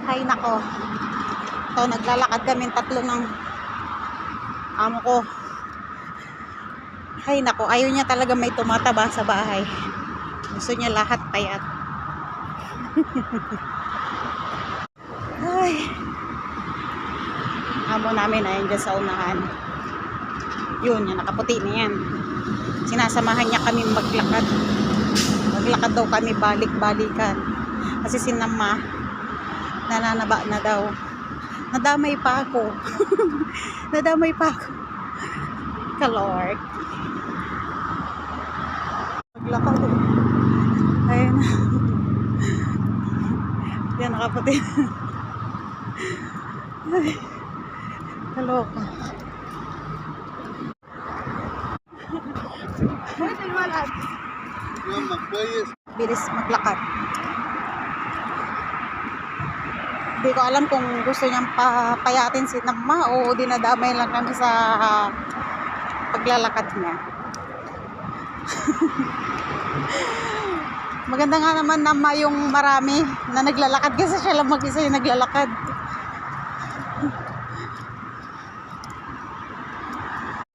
Hay nako. Ito, naglalakad kami tatlo ng amo ko. Hay nako, ayaw niya talaga may tumataba sa bahay. Gusto niya lahat payat. Ay. Amo namin ayun dyan sa unahan. Yun, yung nakaputi na yan. Sinasamahan niya kami maglakad. Maglakad daw kami balik-balikan. Kasi sinama, nananaba na daw. Nadamay pa ako. Nadamay pa ako. Kalord. Maglakad. Ayun. Yan, nakaputi. Ay. Kaloka. Bilis maglakad. Hindi ko alam kung gusto niyang papayatin si Nama o dinadamay lang kami sa paglalakad niya. Maganda nga naman Nama yung marami na naglalakad kasi siya lang mag-isa yung naglalakad.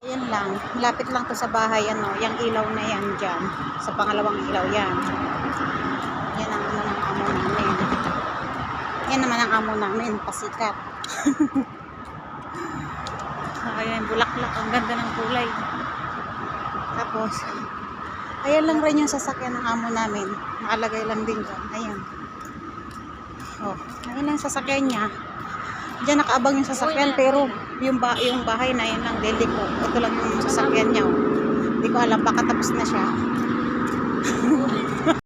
Yan lang, malapit lang to sa bahay, ano, yung ilaw na yan dyan, sa pangalawang ilaw yan. Yan ang ano ng amo namin. Yan naman ang amo namin, pasikat. Ayan, bulaklak, ang ganda ng kulay. Tapos, ayan lang rin yung sasakyan ng amo namin. Nakalagay lang din dyan, ayan. Oh, ayan lang yung sasakyan niya. Diyan nakaabang yung sasakyan, pero yung bahay na yun lang dili ko. Ito lang yung sasakyan niya. Hindi ko alam, baka tapos na siya.